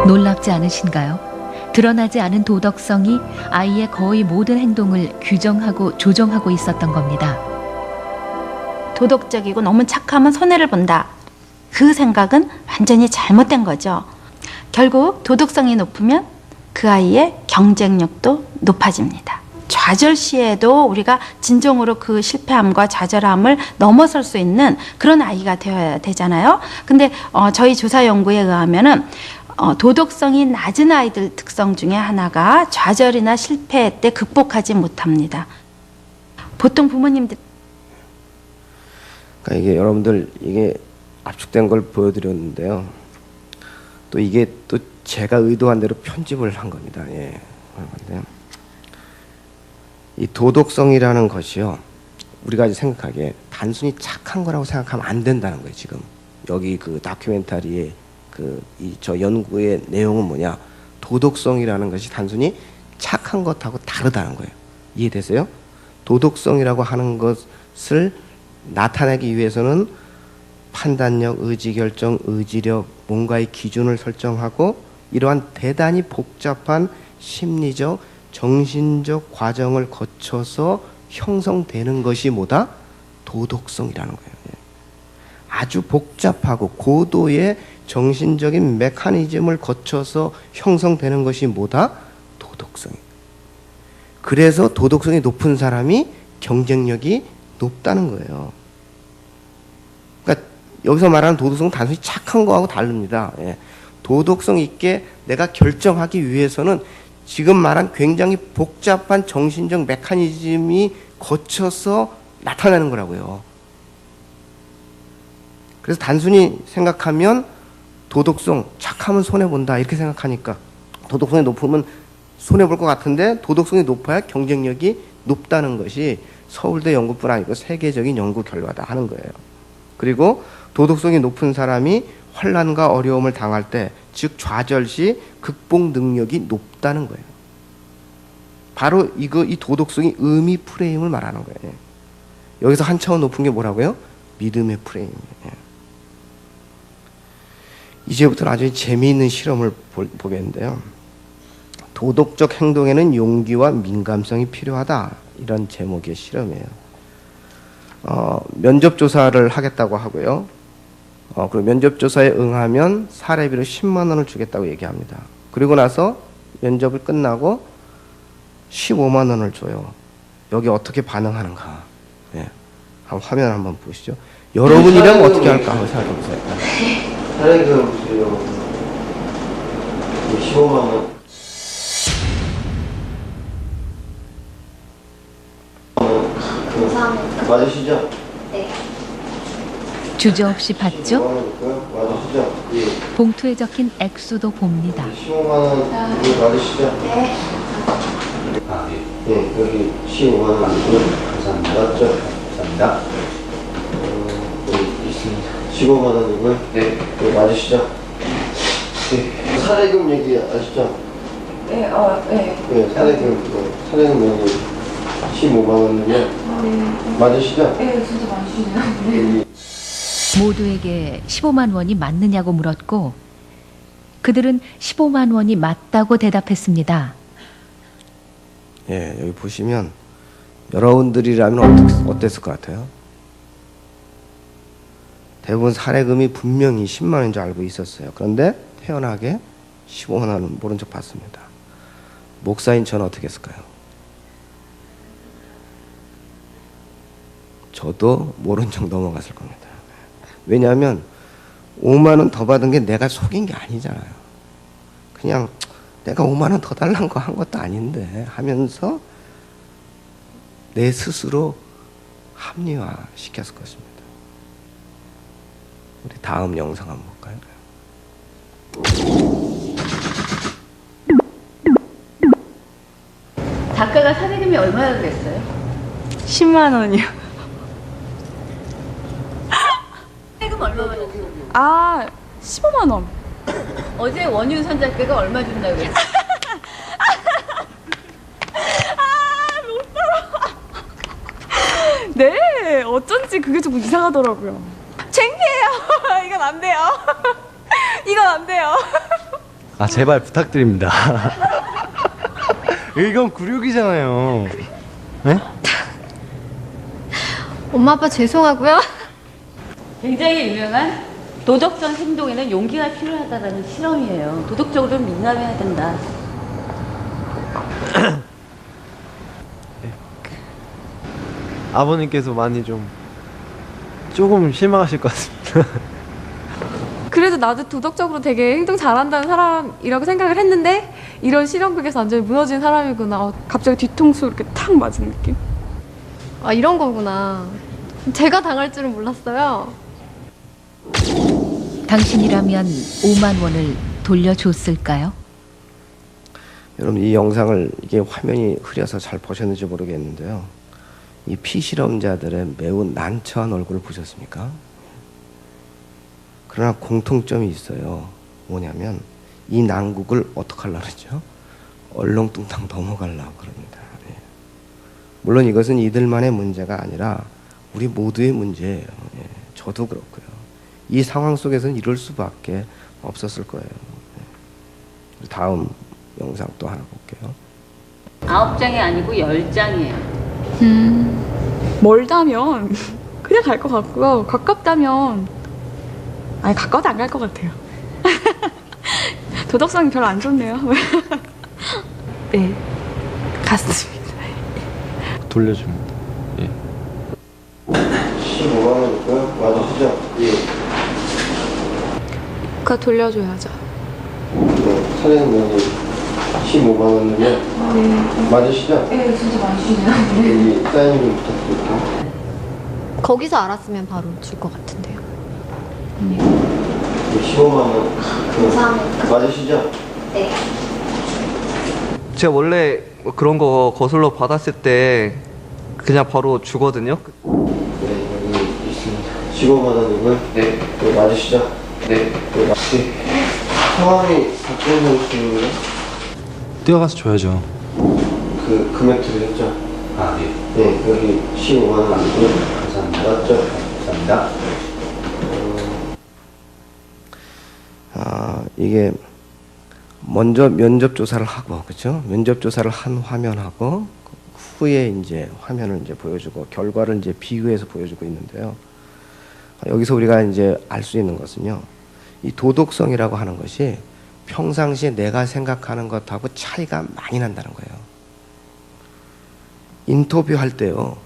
놀랍지 않으신가요? 드러나지 않은 도덕성이 아이의 거의 모든 행동을 규정하고 조정하고 있었던 겁니다. 도덕적이고 너무 착하면 손해를 본다. 그 생각은 완전히 잘못된 거죠. 결국 도덕성이 높으면 그 아이의 경쟁력도 높아집니다. 좌절 시에도 우리가 진정으로 그 실패함과 좌절함을 넘어설 수 있는 그런 아이가 되어야 되잖아요. 근데 저희 조사 연구에 의하면은 도덕성이 낮은 아이들 특성 중에 하나가 좌절이나 실패 때 극복하지 못합니다. 보통 부모님들 그러니까 이게 여러분들 이게 압축된 걸 보여드렸는데요. 또 이게 또 제가 의도한 대로 편집을 한 겁니다. 예. 이 도덕성이라는 것이요, 우리가 이제 생각하기에 단순히 착한 거라고 생각하면 안 된다는 거예요. 지금 여기 그 다큐멘터리의 저 연구의 내용은 뭐냐? 도덕성이라는 것이 단순히 착한 것하고 다르다는 거예요. 이해되세요? 도덕성이라고 하는 것을 나타내기 위해서는 판단력, 의지결정, 의지력, 뭔가의 기준을 설정하고 이러한 대단히 복잡한 심리적, 정신적 과정을 거쳐서 형성되는 것이 뭐다? 도덕성이라는 거예요. 아주 복잡하고 고도의 정신적인 메커니즘을 거쳐서 형성되는 것이 뭐다? 도덕성. 그래서 도덕성이 높은 사람이 경쟁력이 높다는 거예요. 그러니까 여기서 말하는 도덕성은 단순히 착한 거하고 다릅니다. 예. 도덕성 있게 내가 결정하기 위해서는 지금 말한 굉장히 복잡한 정신적 메커니즘이 거쳐서 나타나는 거라고요. 그래서 단순히 생각하면 도덕성, 착하면 손해본다 이렇게 생각하니까 도덕성이 높으면 손해볼 것 같은데 도덕성이 높아야 경쟁력이 높다는 것이 서울대 연구뿐 아니고 세계적인 연구 결과다 하는 거예요. 그리고 도덕성이 높은 사람이 환난과 어려움을 당할 때, 즉 좌절 시 극복 능력이 높다는 거예요. 바로 이 도덕성이 의미 프레임을 말하는 거예요. 여기서 한 차원 높은 게 뭐라고요? 믿음의 프레임이에요. 이제부터는 아주 재미있는 실험을 보겠는데요. 도덕적 행동에는 용기와 민감성이 필요하다. 이런 제목의 실험이에요. 면접 조사를 하겠다고 하고요. 그리고 면접조사에 응하면 사례비로 10만 원을 주겠다고 얘기합니다. 그리고 나서 면접을 끝나고 15만 원을 줘요. 여기 어떻게 반응하는가? 예. 화면 한번 보시죠. 여러분이라면 어떻게 할까 한번 생각해 보세요. 사례금 주세요. 15만 원. 맞으시죠? 주저없이 받죠. 맞으시죠? 예. 봉투에 적힌 액수도 봅니다. 15만 원 맞으시죠? 네. 예, 여기 15만 원 감사합니다. 맞죠? 감사합니다. 여기 있습니다. 15만 원이고요. 네. 여기 맞으시죠? 네. 사례금 얘기 아시죠? 네, 네. 네, 사례금 여기 15만 원이면 맞으시죠? 네, 진짜 맞으시네요. 모두에게 15만 원이 맞느냐고 물었고 그들은 15만 원이 맞다고 대답했습니다. 예, 여기 보시면 여러분들이라면 어땠을 것 같아요? 대부분 사례금이 분명히 10만 원인 줄 알고 있었어요. 그런데 태연하게 15만 원은 모른 척 받습니다. 목사인 저는 어떻게 했을까요? 저도 모른 척 넘어갔을 겁니다. 왜냐하면 5만 원 더 받은 게 내가 속인 게 아니잖아요. 그냥 내가 5만 원 더 달라는 거 한 것도 아닌데 하면서 내 스스로 합리화시켰을 것입니다. 우리 다음 영상 한번 볼까요? 작가가 사례금이 얼마나 그랬어요? 10만 원이요. 사례금 얼마 받았어요? 15만 원. 어제 원윤선 작가가 얼마 준다고 그랬어요? 못 따라. 네, 어쩐지 그게 조금 이상하더라고요. 창피해요. 이건 안 돼요. 이건 안 돼요. 제발 부탁드립니다. 이건 굴욕이잖아요. 네? 엄마 아빠 죄송하고요. 굉장히 유명한 도덕적 행동에는 용기가 필요하다는 실험이에요. 도덕적으로 민감해야 된다. 아버님께서 많이 조금 실망하실 것 같습니다. 그래도 나도 도덕적으로 되게 행동 잘한다는 사람이라고 생각을 했는데 이런 실험극에서 완전히 무너진 사람이구나. 갑자기 뒤통수 이렇게 탁 맞은 느낌. 아, 이런 거구나. 제가 당할 줄은 몰랐어요. 당신이라면 5만 원을 돌려줬을까요? 여러분 이 영상을 이게 화면이 흐려서 잘 보셨는지 모르겠는데요. 이 피실험자들의 매우 난처한 얼굴을 보셨습니까? 그러나 공통점이 있어요. 뭐냐면 이 난국을 어떻게 하려고 그러죠? 얼렁뚱땅 넘어가려고 그럽니다. 예. 물론 이것은 이들만의 문제가 아니라 우리 모두의 문제예요. 예. 저도 그렇고요. 이 상황 속에서는 이럴 수밖에 없었을 거예요. 예. 다음 영상 또 하나 볼게요. 9장이 아니고 10장이에요. 멀다면 그냥 갈 것 같고요. 가깝다면 가까워도 안 갈 것 같아요. 도덕성이 별로 안 좋네요. 네, 갔습니다. 돌려줍니다. 예. 15만 원이고요. 맞으시죠? 예. 그거 돌려줘야죠. 네, 사례는 여기 15만 원이면 네. 맞으시죠? 네, 진짜 많으시네요. 여기 사인 좀 부탁드릴게요. 거기서 알았으면 바로 줄 것 같은데요. 15만 원. 감사합니다. 맞으시죠? 네. 제가 원래 그런 거 거슬러 받았을 때 그냥 바로 주거든요. 네, 여기 있습니다. 15만 원이고요. 네. 네, 맞으시죠? 네. 네, 네. 상황이 박정현 선수는 뛰어가서 줘야죠. 그 금액들을 했죠? 네. 네, 여기 15만 원이고요. 감사합니다. 맞죠? 감사합니다. 이게 먼저 면접 조사를 하고, 그렇죠? 면접 조사를 한 화면하고 후에 이제 화면을 이제 보여주고 결과를 이제 비교해서 보여주고 있는데요. 여기서 우리가 이제 알 수 있는 것은요, 이 도덕성이라고 하는 것이 평상시에 내가 생각하는 것하고 차이가 많이 난다는 거예요. 인터뷰할 때요,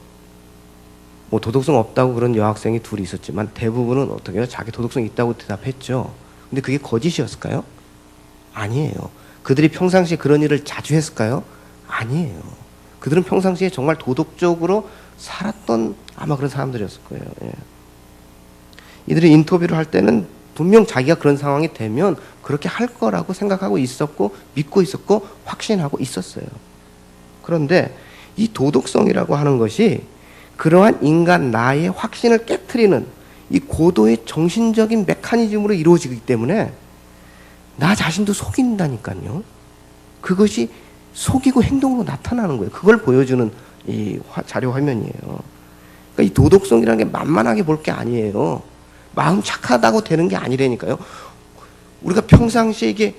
뭐 도덕성 없다고 그런 여학생이 둘이 있었지만 대부분은 어떻게 해요? 자기 도덕성 있다고 대답했죠. 근데 그게 거짓이었을까요? 아니에요. 그들이 평상시에 그런 일을 자주 했을까요? 아니에요. 그들은 평상시에 정말 도덕적으로 살았던 아마 그런 사람들이었을 거예요. 예. 이들이 인터뷰를 할 때는 분명 자기가 그런 상황이 되면 그렇게 할 거라고 생각하고 있었고 믿고 있었고 확신하고 있었어요. 그런데 이 도덕성이라고 하는 것이 그러한 인간 나의 확신을 깨트리는 이 고도의 정신적인 메커니즘으로 이루어지기 때문에 나 자신도 속인다니까요. 그것이 속이고 행동으로 나타나는 거예요. 그걸 보여주는 이 자료 화면이에요. 그러니까 이 도덕성이라는 게 만만하게 볼 게 아니에요. 마음 착하다고 되는 게 아니라니까요. 우리가 평상시에 이게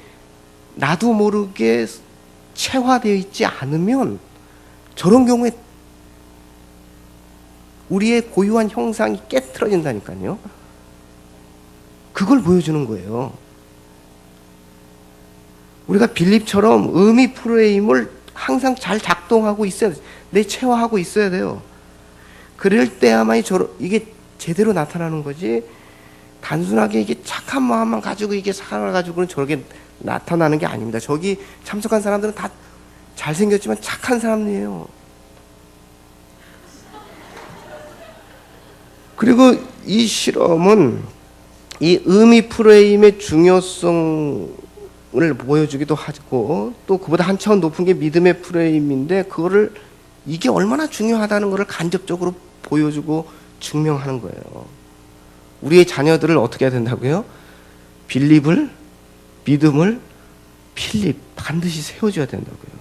나도 모르게 체화되어 있지 않으면 저런 경우에 우리의 고유한 형상이 깨트려진다니까요. 그걸 보여주는 거예요. 우리가 빌립처럼 의미 프레임을 항상 잘 작동하고 있어야 돼요. 내 체화하고 있어야 돼요. 그럴 때야만이 이게 제대로 나타나는 거지, 단순하게 이게 착한 마음만 가지고 이게 살아가지고는 저렇게 나타나는 게 아닙니다. 저기 참석한 사람들은 다 잘생겼지만 착한 사람이에요. 그리고 이 실험은 이 의미 프레임의 중요성을 보여주기도 하고, 또 그보다 한 차원 높은 게 믿음의 프레임인데, 그거를 이게 얼마나 중요하다는 것을 간접적으로 보여주고 증명하는 거예요. 우리의 자녀들을 어떻게 해야 된다고요? 빌립을, 믿음을, 필립 반드시 세워줘야 된다고요.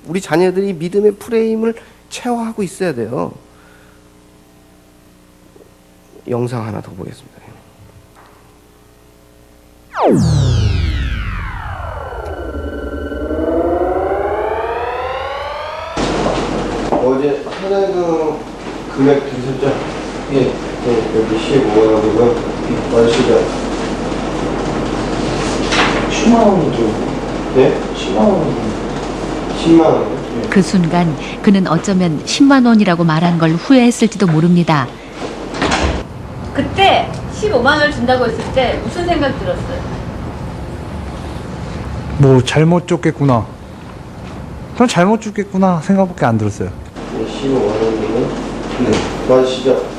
우리 자녀들이 믿음의 프레임을 체화하고 있어야 돼요. 영상 하나 더 보겠습니다. 어제 하나금 금액 주셨죠? 예. 여기 15원이고요. 맞으시죠? 10만 원이죠. 네? 10만 원이죠. 10만 원이요? 그 순간 그는 어쩌면 10만 원이라고 말한 걸 후회했을지도 모릅니다. 그때 15만 원을 준다고 했을 때 무슨 생각 들었어요? 뭐 잘못 줬겠구나. 그럼 잘못 줬겠구나 생각밖에 안 들었어요. 15만 원이면 네. 맞으시죠?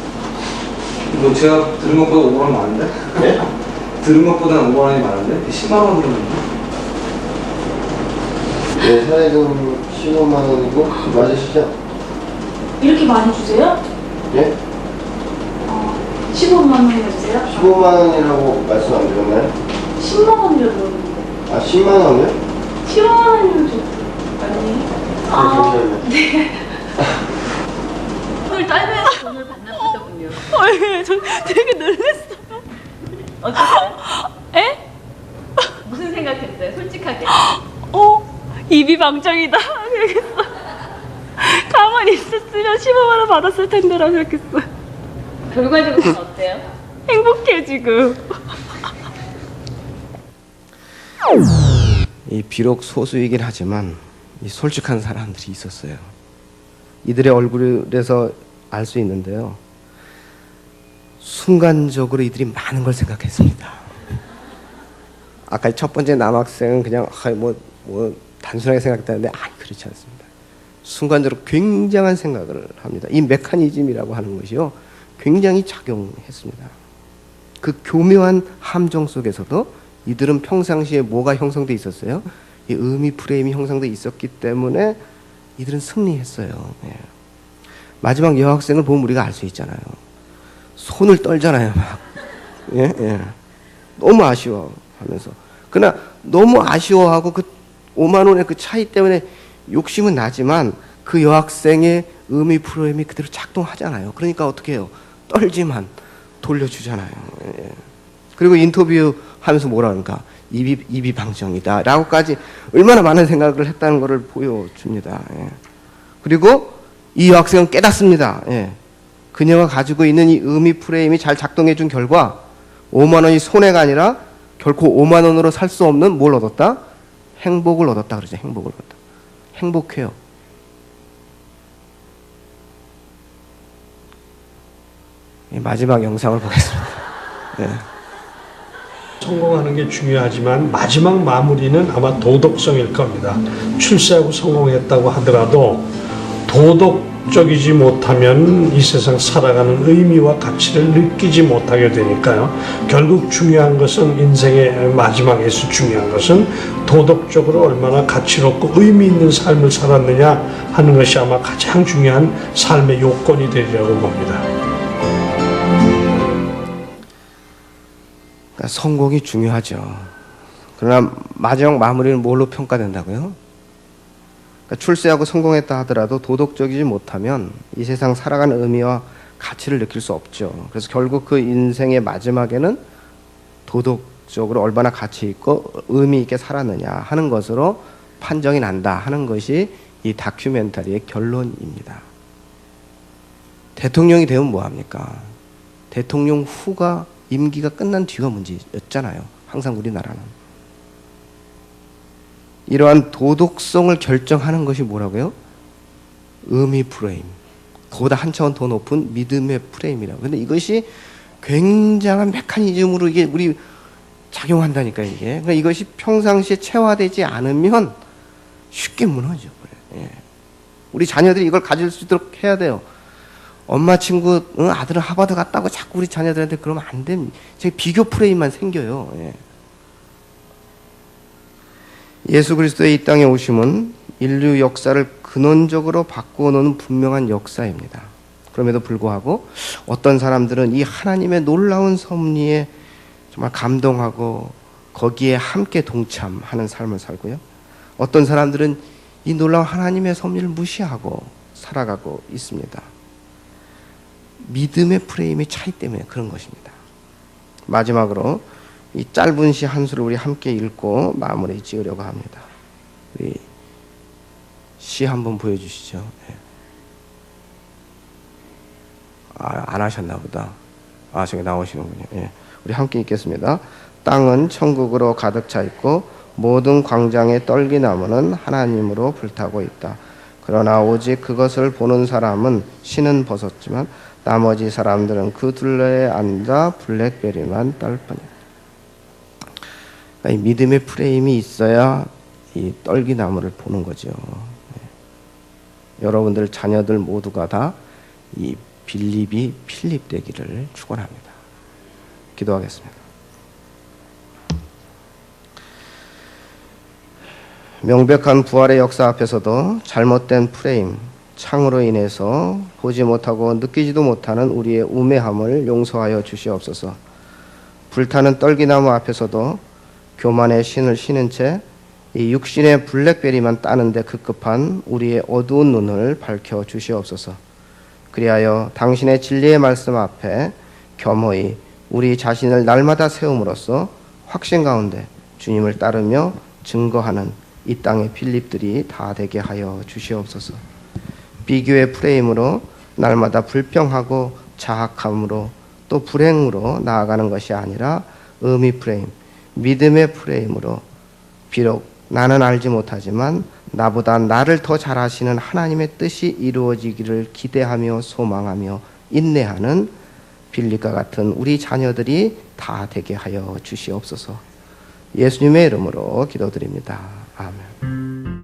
뭐 제가 들은 것보다 5만 원 많은데? 네? 들은 것보다는 5만 원이 많은데? 10만 원으로 네, 사례금 15만 원이고 맞으시죠? 이렇게 많이 주세요? 예? 15만 원이나 주세요? 15만 원이라고 말씀 안 드렸나요? 10만 원이라고 그러는데. 아, 10만 원이요? 10만 원이면 좀 아니에요? 네. 오늘 딸면서 돈을 반납하더군요. 저 되게 놀랐어요. 어떠세요? 에? 무슨 생각했어요? 솔직하게. 입이 방정이다. 그러겠어. 가만히 있었으면 15만 원 받았을 텐데라고 생각했어. 결과적으로는 어때요? 행복해 지금. 이 비록 소수이긴 하지만 이 솔직한 사람들이 있었어요. 이들의 얼굴에서 알 수 있는데요. 순간적으로 이들이 많은 걸 생각했습니다. 아까 첫 번째 남학생은 그냥 뭐 단순하게 생각했다는데 그렇지 않습니다. 순간적으로 굉장한 생각을 합니다. 이 메커니즘이라고 하는 것이요, 굉장히 작용했습니다. 그 교묘한 함정 속에서도 이들은 평상시에 뭐가 형성돼 있었어요? 이 의미 프레임이 형성돼 있었기 때문에 이들은 승리했어요. 예. 마지막 여학생을 보면 우리가 알 수 있잖아요. 손을 떨잖아요, 막. 예, 예. 너무 아쉬워하면서. 그러나 너무 아쉬워하고 그 5만 원의 그 차이 때문에 욕심은 나지만 그 여학생의 의미 프레임이 그대로 작동하잖아요. 그러니까 어떻게 해요? 떨지만 돌려주잖아요. 예. 그리고 인터뷰 하면서 뭐라 그러니까 입이 방정이다 라고까지 얼마나 많은 생각을 했다는 것을 보여줍니다. 예. 그리고 이 여학생은 깨닫습니다. 예. 그녀가 가지고 있는 이 의미 프레임이 잘 작동해 준 결과 5만 원이 손해가 아니라 결코 5만 원으로 살 수 없는 뭘 얻었다? 행복을 얻었다 그러죠. 행복을 얻었다. 행복해요. 마지막 영상을 보겠습니다. 네. 성공하는 게 중요하지만 마지막 마무리는 아마 도덕성일 겁니다. 출세하고 성공했다고 하더라도 도덕적이지 못하면 이 세상 살아가는 의미와 가치를 느끼지 못하게 되니까요. 결국 중요한 것은 인생의 마지막에서 중요한 것은 도덕적으로 얼마나 가치롭고 의미 있는 삶을 살았느냐 하는 것이 아마 가장 중요한 삶의 요건이 되리라고 봅니다. 그러니까 성공이 중요하죠. 그러나 마지막 마무리는 뭘로 평가된다고요? 그러니까 출세하고 성공했다 하더라도 도덕적이지 못하면 이 세상 살아가는 의미와 가치를 느낄 수 없죠. 그래서 결국 그 인생의 마지막에는 도덕적으로 얼마나 가치 있고 의미 있게 살았느냐 하는 것으로 판정이 난다 하는 것이 이 다큐멘터리의 결론입니다. 대통령이 되면 뭐합니까? 대통령 후가 임기가 끝난 뒤가 문제였잖아요. 항상 우리나라는. 이러한 도덕성을 결정하는 것이 뭐라고요? 의미 프레임. 그보다 한 차원 더 높은 믿음의 프레임이라고. 근데 이것이 굉장한 메커니즘으로 이게 우리 작용한다니까 이게. 그러니까 이것이 평상시에 체화되지 않으면 쉽게 무너져 버려요. 예. 우리 자녀들이 이걸 가질 수 있도록 해야 돼요. 엄마 친구 아들은 하버드 갔다고 자꾸 우리 자녀들한테 그러면 안 됩니다. 비교 프레임만 생겨요. 예. 예수 그리스도의 이 땅에 오심은 인류 역사를 근원적으로 바꾸어놓는 분명한 역사입니다. 그럼에도 불구하고 어떤 사람들은 이 하나님의 놀라운 섭리에 정말 감동하고 거기에 함께 동참하는 삶을 살고요. 어떤 사람들은 이 놀라운 하나님의 섭리를 무시하고 살아가고 있습니다. 믿음의 프레임의 차이 때문에 그런 것입니다. 마지막으로 이 짧은 시 한 수를 우리 함께 읽고 마무리 지으려고 합니다. 우리 시 한번 보여주시죠. 네. 안 하셨나 보다. 저기 나오시는군요. 네. 우리 함께 읽겠습니다. 땅은 천국으로 가득 차 있고 모든 광장의 떨기나무는 하나님으로 불타고 있다. 그러나 오직 그것을 보는 사람은 신은 벗었지만 나머지 사람들은 그 둘레에 앉아 블랙베리만 딸 뿐이다. 그러니까 이 믿음의 프레임이 있어야 이 떨기나무를 보는 거죠. 여러분들 자녀들 모두가 다 이 빌립이 필립 되기를 축원합니다. 기도하겠습니다. 명백한 부활의 역사 앞에서도 잘못된 프레임, 창으로 인해서 보지 못하고 느끼지도 못하는 우리의 우매함을 용서하여 주시옵소서. 불타는 떨기나무 앞에서도 교만의 신을 신은 채 이 육신의 블랙베리만 따는데 급급한 우리의 어두운 눈을 밝혀 주시옵소서. 그리하여 당신의 진리의 말씀 앞에 겸허히 우리 자신을 날마다 세움으로써 확신 가운데 주님을 따르며 증거하는 이 땅의 필립들이 다 되게 하여 주시옵소서. 비교의 프레임으로 날마다 불평하고 자학함으로 또 불행으로 나아가는 것이 아니라 의미 프레임, 믿음의 프레임으로 비록 나는 알지 못하지만 나보다 나를 더 잘 아시는 하나님의 뜻이 이루어지기를 기대하며 소망하며 인내하는 빌립과 같은 우리 자녀들이 다 되게 하여 주시옵소서. 예수님의 이름으로 기도드립니다. 아멘.